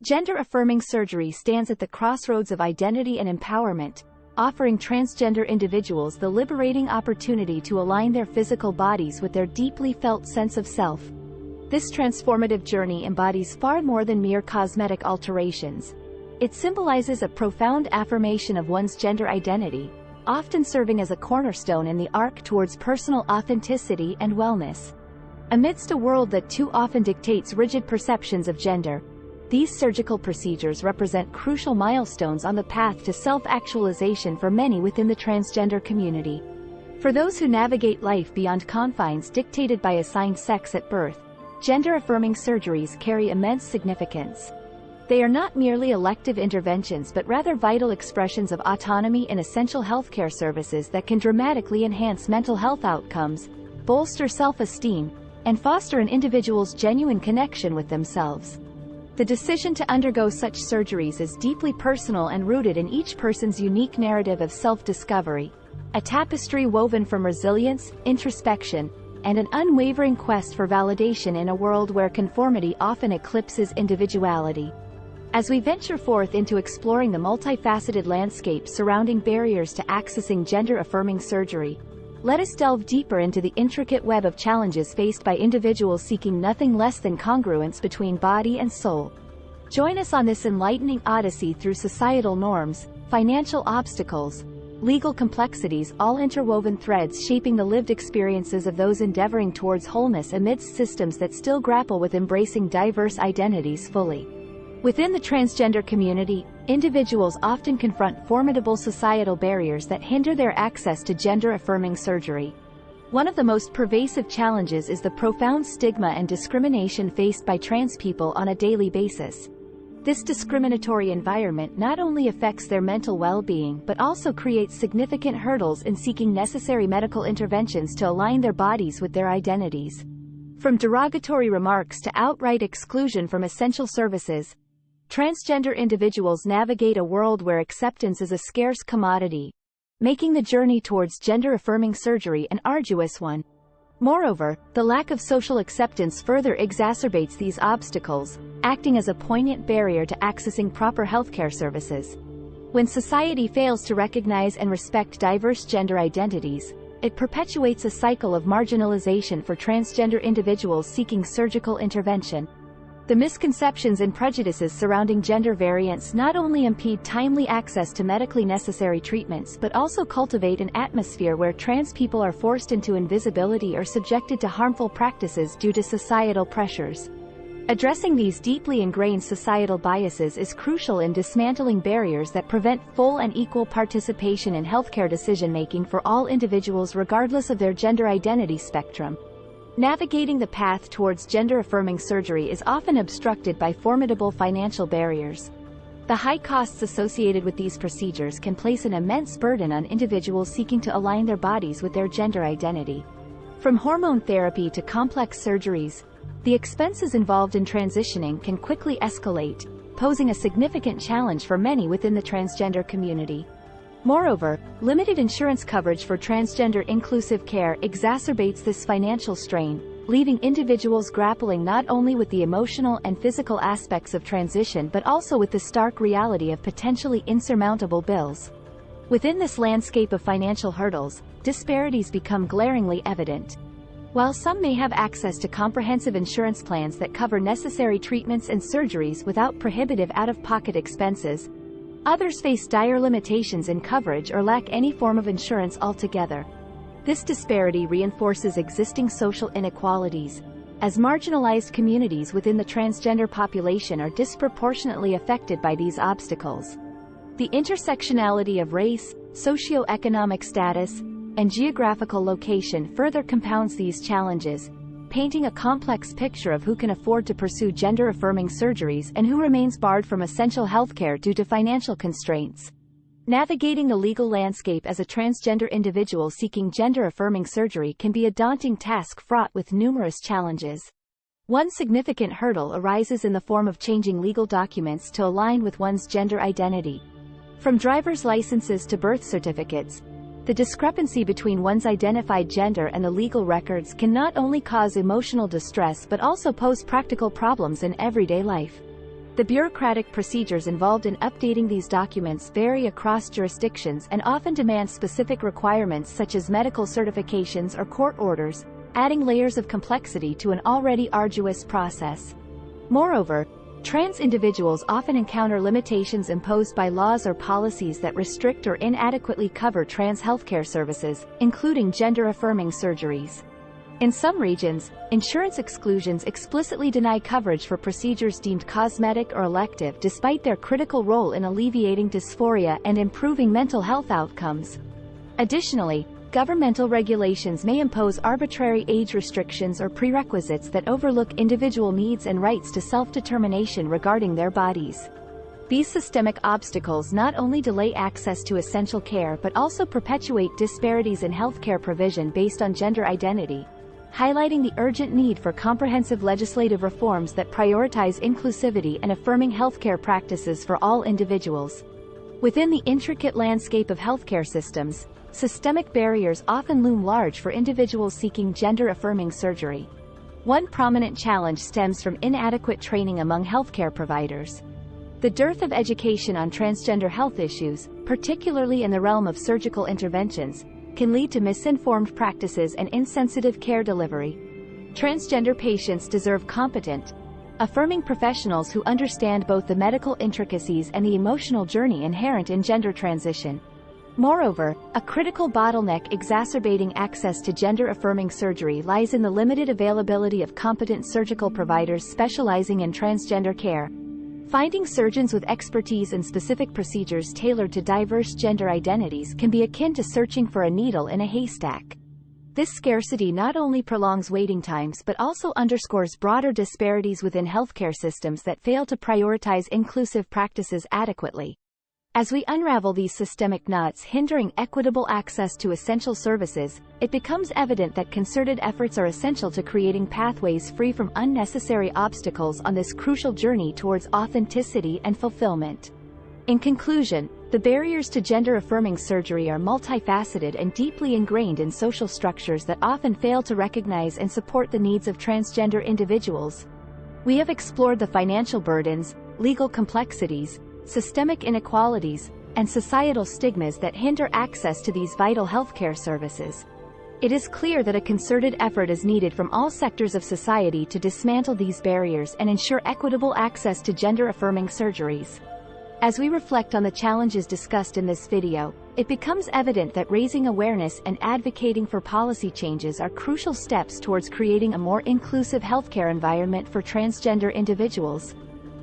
Gender-affirming surgery stands at the crossroads of identity and empowerment, offering transgender individuals the liberating opportunity to align their physical bodies with their deeply felt sense of self. This transformative journey embodies far more than mere cosmetic alterations. It symbolizes a profound affirmation of one's gender identity, often serving as a cornerstone in the arc towards personal authenticity and wellness. Amidst a world that too often dictates rigid perceptions of gender, these surgical procedures represent crucial milestones on the path to self-actualization for many within the transgender community. For those who navigate life beyond confines dictated by assigned sex at birth, gender-affirming surgeries carry immense significance. They are not merely elective interventions but rather vital expressions of autonomy in essential healthcare services that can dramatically enhance mental health outcomes, bolster self-esteem, and foster an individual's genuine connection with themselves. The decision to undergo such surgeries is deeply personal and rooted in each person's unique narrative of self-discovery, a tapestry woven from resilience, introspection, and an unwavering quest for validation in a world where conformity often eclipses individuality. As we venture forth into exploring the multifaceted landscape surrounding barriers to accessing gender-affirming surgery, let us delve deeper into the intricate web of challenges faced by individuals seeking nothing less than congruence between body and soul. Join us on this enlightening odyssey through societal norms, financial obstacles, legal complexities, all interwoven threads shaping the lived experiences of those endeavoring towards wholeness amidst systems that still grapple with embracing diverse identities fully. Within the transgender community, individuals often confront formidable societal barriers that hinder their access to gender-affirming surgery. One of the most pervasive challenges is the profound stigma and discrimination faced by trans people on a daily basis. This discriminatory environment not only affects their mental well-being but also creates significant hurdles in seeking necessary medical interventions to align their bodies with their identities. From derogatory remarks to outright exclusion from essential services, transgender individuals navigate a world where acceptance is a scarce commodity, making the journey towards gender-affirming surgery an arduous one. Moreover, the lack of social acceptance further exacerbates these obstacles, acting as a poignant barrier to accessing proper healthcare services. When society fails to recognize and respect diverse gender identities, it perpetuates a cycle of marginalization for transgender individuals seeking surgical intervention. The misconceptions and prejudices surrounding gender variance not only impede timely access to medically necessary treatments but also cultivate an atmosphere where trans people are forced into invisibility or subjected to harmful practices due to societal pressures. Addressing these deeply ingrained societal biases is crucial in dismantling barriers that prevent full and equal participation in healthcare decision-making for all individuals regardless of their gender identity spectrum. Navigating the path towards gender-affirming surgery is often obstructed by formidable financial barriers. The high costs associated with these procedures can place an immense burden on individuals seeking to align their bodies with their gender identity. From hormone therapy to complex surgeries, the expenses involved in transitioning can quickly escalate, posing a significant challenge for many within the transgender community. Moreover, limited insurance coverage for transgender-inclusive care exacerbates this financial strain, leaving individuals grappling not only with the emotional and physical aspects of transition but also with the stark reality of potentially insurmountable bills. Within this landscape of financial hurdles, disparities become glaringly evident. While some may have access to comprehensive insurance plans that cover necessary treatments and surgeries without prohibitive out-of-pocket expenses, others face dire limitations in coverage or lack any form of insurance altogether. This disparity reinforces existing social inequalities, as marginalized communities within the transgender population are disproportionately affected by these obstacles. The intersectionality of race, socioeconomic status, and geographical location further compounds these challenges, painting a complex picture of who can afford to pursue gender-affirming surgeries and who remains barred from essential healthcare due to financial constraints. Navigating the legal landscape as a transgender individual seeking gender-affirming surgery can be a daunting task fraught with numerous challenges. One significant hurdle arises in the form of changing legal documents to align with one's gender identity. From driver's licenses to birth certificates, the discrepancy between one's identified gender and the legal records can not only cause emotional distress but also pose practical problems in everyday life. The bureaucratic procedures involved in updating these documents vary across jurisdictions and often demand specific requirements such as medical certifications or court orders, adding layers of complexity to an already arduous process. Moreover, trans individuals often encounter limitations imposed by laws or policies that restrict or inadequately cover trans healthcare services, including gender-affirming surgeries. In some regions, insurance exclusions explicitly deny coverage for procedures deemed cosmetic or elective despite their critical role in alleviating dysphoria and improving mental health outcomes. Additionally, governmental regulations may impose arbitrary age restrictions or prerequisites that overlook individual needs and rights to self-determination regarding their bodies. These systemic obstacles not only delay access to essential care but also perpetuate disparities in healthcare provision based on gender identity, highlighting the urgent need for comprehensive legislative reforms that prioritize inclusivity and affirming healthcare practices for all individuals. Within the intricate landscape of healthcare systems, systemic barriers often loom large for individuals seeking gender-affirming surgery. One prominent challenge stems from inadequate training among healthcare providers. The dearth of education on transgender health issues, particularly in the realm of surgical interventions, can lead to misinformed practices and insensitive care delivery. Transgender patients deserve competent, affirming professionals who understand both the medical intricacies and the emotional journey inherent in gender transition. Moreover, a critical bottleneck exacerbating access to gender-affirming surgery lies in the limited availability of competent surgical providers specializing in transgender care. Finding surgeons with expertise in specific procedures tailored to diverse gender identities can be akin to searching for a needle in a haystack. This scarcity not only prolongs waiting times but also underscores broader disparities within healthcare systems that fail to prioritize inclusive practices adequately. As we unravel these systemic knots hindering equitable access to essential services, it becomes evident that concerted efforts are essential to creating pathways free from unnecessary obstacles on this crucial journey towards authenticity and fulfillment. In conclusion, the barriers to gender-affirming surgery are multifaceted and deeply ingrained in social structures that often fail to recognize and support the needs of transgender individuals. We have explored the financial burdens, legal complexities, systemic inequalities, and societal stigmas that hinder access to these vital healthcare services. It is clear that a concerted effort is needed from all sectors of society to dismantle these barriers and ensure equitable access to gender-affirming surgeries. As we reflect on the challenges discussed in this video, it becomes evident that raising awareness and advocating for policy changes are crucial steps towards creating a more inclusive healthcare environment for transgender individuals.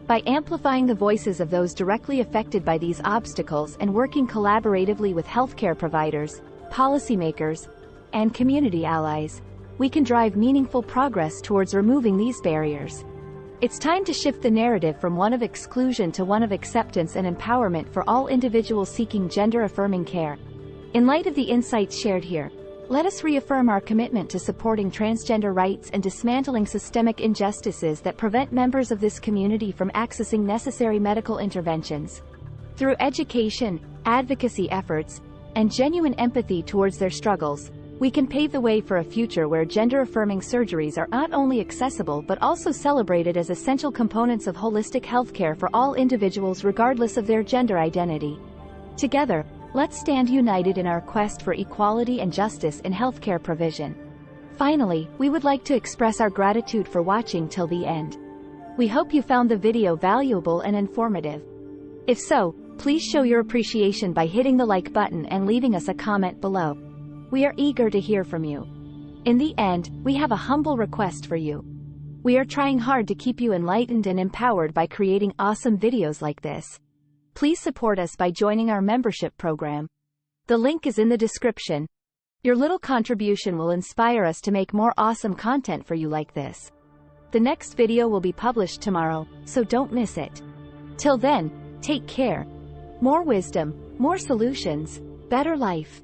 By amplifying the voices of those directly affected by these obstacles and working collaboratively with healthcare providers, policymakers, and community allies, we can drive meaningful progress towards removing these barriers. It's time to shift the narrative from one of exclusion to one of acceptance and empowerment for all individuals seeking gender-affirming care. In light of the insights shared here, let us reaffirm our commitment to supporting transgender rights and dismantling systemic injustices that prevent members of this community from accessing necessary medical interventions. Through education, advocacy efforts, and genuine empathy towards their struggles, we can pave the way for a future where gender-affirming surgeries are not only accessible but also celebrated as essential components of holistic healthcare for all individuals regardless of their gender identity. Together, let's stand united in our quest for equality and justice in healthcare provision. Finally, we would like to express our gratitude for watching till the end. We hope you found the video valuable and informative. If so, please show your appreciation by hitting the like button and leaving us a comment below. We are eager to hear from you. In the end, we have a humble request for you. We are trying hard to keep you enlightened and empowered by creating awesome videos like this. Please support us by joining our membership program. The link is in the description. Your little contribution will inspire us to make more awesome content for you like this. The next video will be published tomorrow, so don't miss it. Till then, take care. More wisdom, more solutions, better life.